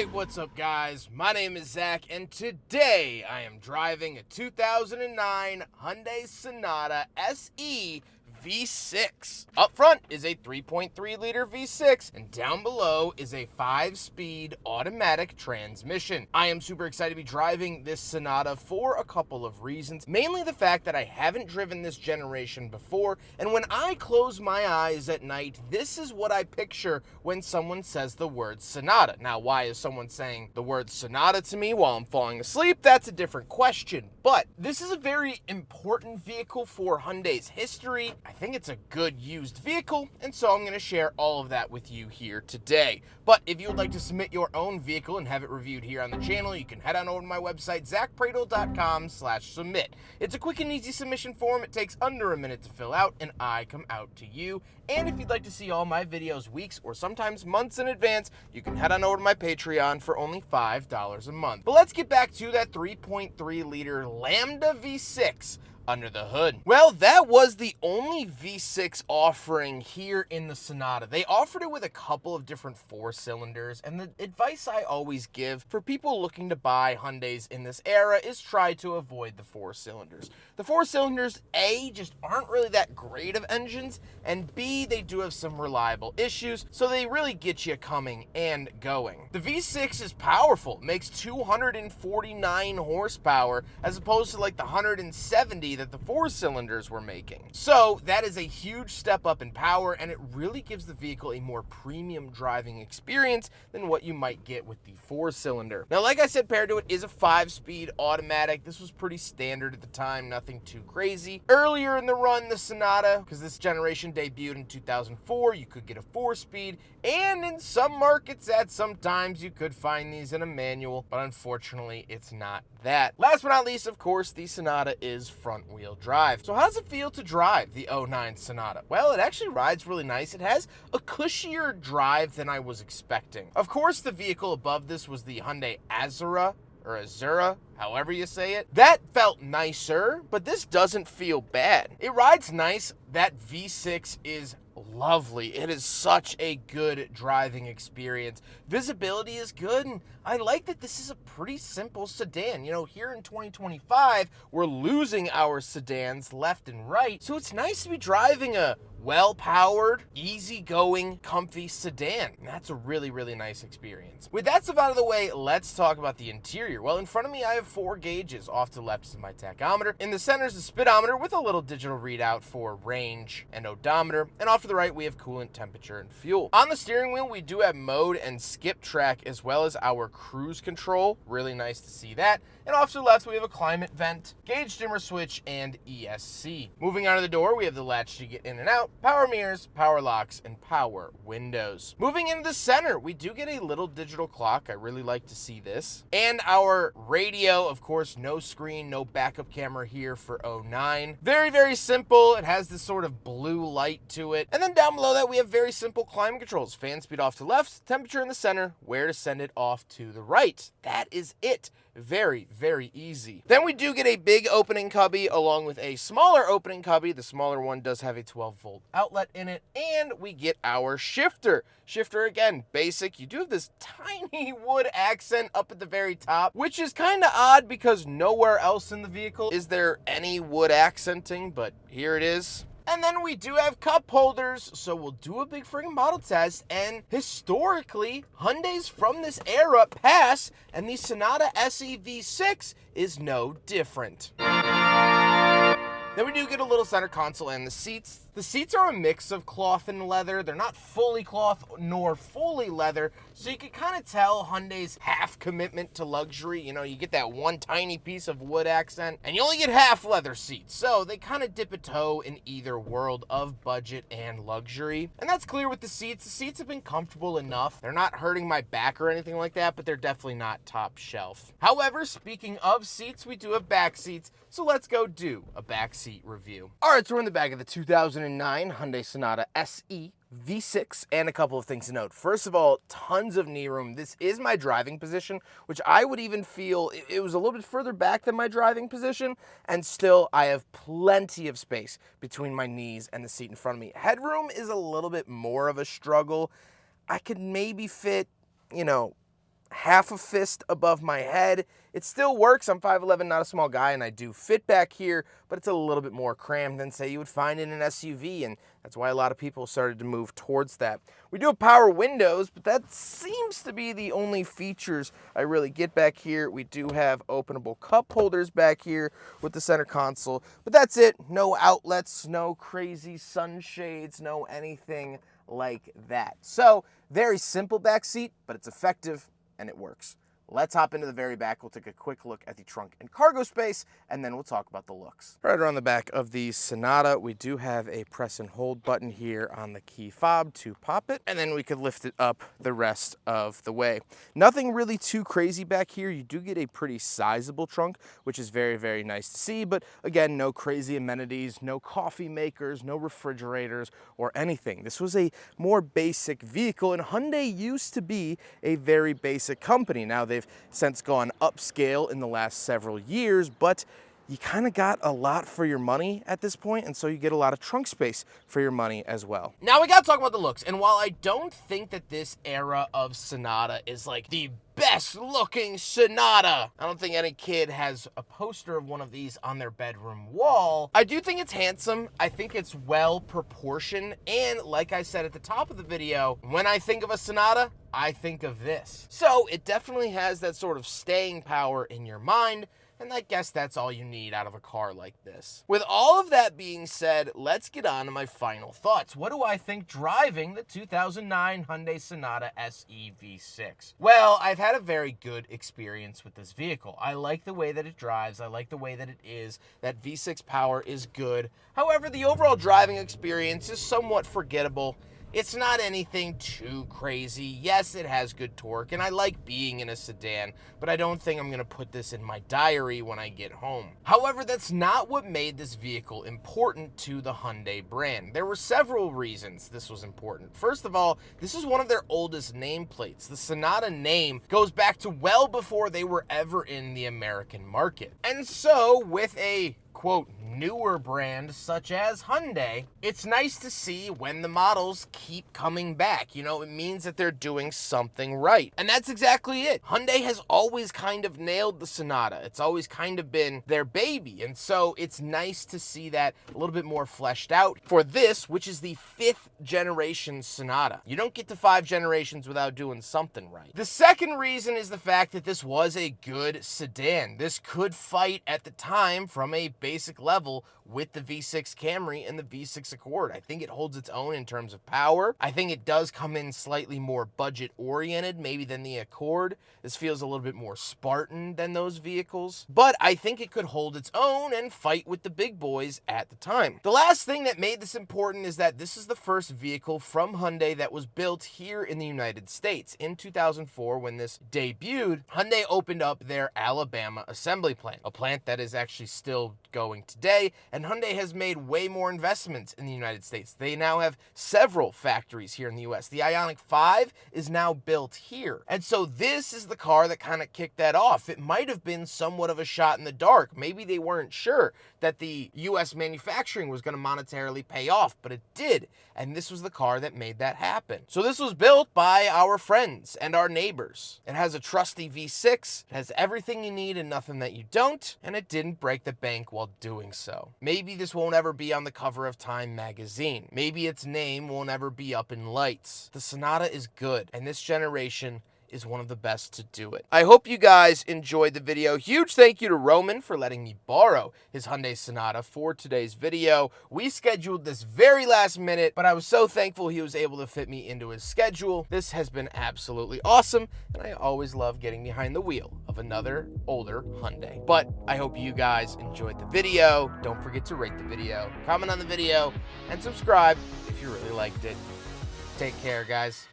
Alright, what's up guys? My name is Zack and today I am driving a 2009 Hyundai Sonata SE V6. Up front is a 3.3 liter V6 and down below is a 5-speed automatic transmission. I am super excited to be driving this Sonata for a couple of reasons. Mainly the fact that I haven't driven this generation before, and when I close my eyes at night, this is what I picture when someone says the word Sonata. Now, why is someone saying the word Sonata to me while I'm falling asleep? That's a different question, but this is a very important vehicle for Hyundai's history. I think it's a good used vehicle, and so I'm going to share all of that with you here today. But if you would like to submit your own vehicle and have it reviewed here on the channel, you can head on over to my website, zackpradel.com/submit. It's a quick and easy submission form. It takes under a minute to fill out, and I come out to you. And if you'd like to see all my videos weeks or sometimes months in advance, you can head on over to my Patreon for only $5 a month. But let's get back to that 3.3 liter Lambda V6 under the hood. Well, that was the only V6 offering here in the Sonata. They offered it with a couple of different 4-cylinders, and the advice I always give for people looking to buy Hyundais in this era is try to avoid the 4-cylinders. The 4-cylinders, A, just aren't really that great of engines, and B, they do have some reliable issues, so they really get you coming and going. The V6 is powerful, makes 249 horsepower, as opposed to like the 170 that the 4-cylinders were making. So that is a huge step up in power, and it really gives the vehicle a more premium driving experience than what you might get with the 4-cylinder. Now, like I said, paired to it is a 5-speed automatic. This was pretty standard at the time, nothing too crazy. Earlier in the run, the Sonata, because this generation debuted in 2004, you could get a 4-speed, and in some markets at some times you could find these in a manual, but unfortunately it's not that. Last but not least, of course, the Sonata is front-wheel drive. So how does it feel to drive the 09 Sonata? Well, it actually rides really nice. It has a cushier drive than I was expecting. Of course, the vehicle above this was the Hyundai Azura, or Azura, however you say it. That felt nicer, but this doesn't feel bad. It rides nice. That V6 is lovely. It is such a good driving experience. Visibility is good, and I like that this is a pretty simple sedan. You know, here in 2025, we're losing our sedans left and right, so it's nice to be driving a well-powered, easy-going, comfy sedan. And that's a really, really nice experience. With that stuff out of the way, let's talk about the interior. Well, in front of me, I have 4 gauges. Off to the left is my tachometer. In the center is the speedometer with a little digital readout for range and odometer. And off to the right, we have coolant, temperature, and fuel. On the steering wheel, we do have mode and skip track, as well as our cruise control. Really nice to see that. And off to the left, we have a climate vent, gauge dimmer switch, and ESC. Moving out of the door, we have the latch to get in and out, power mirrors, power locks, and power windows. Moving into the center, we do get a little digital clock. I really like to see this. And our radio, of course, no screen, no backup camera here for 09. Very, very simple. It has this sort of blue light to it. And then down below that, we have very simple climate controls. Fan speed off to the left, temperature in the center, where to send it off to the right. That is it. Very, very easy. Then we do get a big opening cubby along with a smaller opening cubby. The smaller one does have a 12-volt outlet in it, and we get our shifter. Shifter, again, basic. You do have this tiny wood accent up at the very top, which is kind of odd because nowhere else in the vehicle is there any wood accenting, but here it is. And then we do have cup holders, so we'll do a big friggin' model test, and historically, Hyundais from this era pass, and the Sonata SE V6 is no different. Then we do get a little center console and the seats. The seats are a mix of cloth and leather. They're not fully cloth nor fully leather, so you can kind of tell Hyundai's half commitment to luxury. You know, you get that one tiny piece of wood accent, and you only get half leather seats. So they kind of dip a toe in either world of budget and luxury. And that's clear with the seats. The seats have been comfortable enough. They're not hurting my back or anything like that, but they're definitely not top shelf. However, speaking of seats, we do have back seats, so let's go do a back seat review. All right, so we're in the back of the 2009 Hyundai Sonata SE V6, and a couple of things to note. First of all, tons of knee room. This is my driving position, which I would even feel it was a little bit further back than my driving position, and still I have plenty of space between my knees and the seat in front of me. Headroom is a little bit more of a struggle. I could maybe fit, you know, half a fist above my head. It still works. I'm 5'11", not a small guy, and I do fit back here, but it's a little bit more crammed than, say, you would find in an SUV, and that's why a lot of people started to move towards that. We do have power windows, but that seems to be the only features I really get back here. We do have openable cup holders back here with the center console, but that's it. No outlets, no crazy sunshades, no anything like that. So, very simple back seat, but it's effective and it works. Let's hop into the very back. We'll take a quick look at the trunk and cargo space, and then we'll talk about the looks. Right around the back of the Sonata, we do have a press and hold button here on the key fob to pop it, and then we could lift it up the rest of the way. Nothing really too crazy back here. You do get a pretty sizable trunk, which is very, very nice to see, but again, no crazy amenities, no coffee makers, no refrigerators, or anything. This was a more basic vehicle, and Hyundai used to be a very basic company. Now they've since gone upscale in the last several years, but you kind of got a lot for your money at this point, and so you get a lot of trunk space for your money as well. Now we gotta talk about the looks, and while I don't think that this era of Sonata is like the best looking Sonata, I don't think any kid has a poster of one of these on their bedroom wall, I do think it's handsome. I think it's well proportioned, and like I said at the top of the video, when I think of a Sonata, I think of this. So it definitely has that sort of staying power in your mind, and I guess that's all you need out of a car like this. With all of that being said, let's get on to my final thoughts. What do I think driving the 2009 Hyundai Sonata SE V6? Well, I've had a very good experience with this vehicle. I like the way that it drives. I like the way that it is. That V6 power is good. However, the overall driving experience is somewhat forgettable. It's not anything too crazy. Yes, it has good torque, and I like being in a sedan, but I don't think I'm going to put this in my diary when I get home. However, that's not what made this vehicle important to the Hyundai brand. There were several reasons this was important. First of all, this is one of their oldest nameplates. The Sonata name goes back to well before they were ever in the American market. And so, with a quote, newer brand such as Hyundai, it's nice to see when the models keep coming back. You know, it means that they're doing something right. And that's exactly it. Hyundai has always kind of nailed the Sonata. It's always kind of been their baby. And so it's nice to see that a little bit more fleshed out for this, which is the 5th generation Sonata. You don't get to 5 generations without doing something right. The second reason is the fact that this was a good sedan. This could fight at the time from a basic level with the V6 Camry and the V6 Accord. I think it holds its own in terms of power. I think it does come in slightly more budget oriented maybe than the Accord. This feels a little bit more Spartan than those vehicles, but I think it could hold its own and fight with the big boys at the time. The last thing that made this important is that this is the first vehicle from Hyundai that was built here in the United States. In 2004, when this debuted, Hyundai opened up their Alabama assembly plant, a plant that is actually still going today, and Hyundai has made way more investments in the United States. They now have several factories here in the US. The Ioniq 5 is now built here. And so this is the car that kind of kicked that off. It might have been somewhat of a shot in the dark. Maybe they weren't sure that the US manufacturing was going to monetarily pay off, but it did. And this was the car that made that happen. So this was built by our friends and our neighbors. It has a trusty V6. It has everything you need and nothing that you don't. And it didn't break the bank while doing so. Maybe this won't ever be on the cover of Time magazine. Maybe its name won't ever be up in lights. The Sonata is good, and this generation is one of the best to do it. I hope you guys enjoyed the video. Huge thank you to Roman for letting me borrow his Hyundai Sonata for today's video. We scheduled this very last minute, but I was so thankful he was able to fit me into his schedule. This has been absolutely awesome, and I always love getting behind the wheel of another older Hyundai. But I hope you guys enjoyed the video. Don't forget to rate the video, comment on the video, and subscribe if you really liked it. Take care, guys.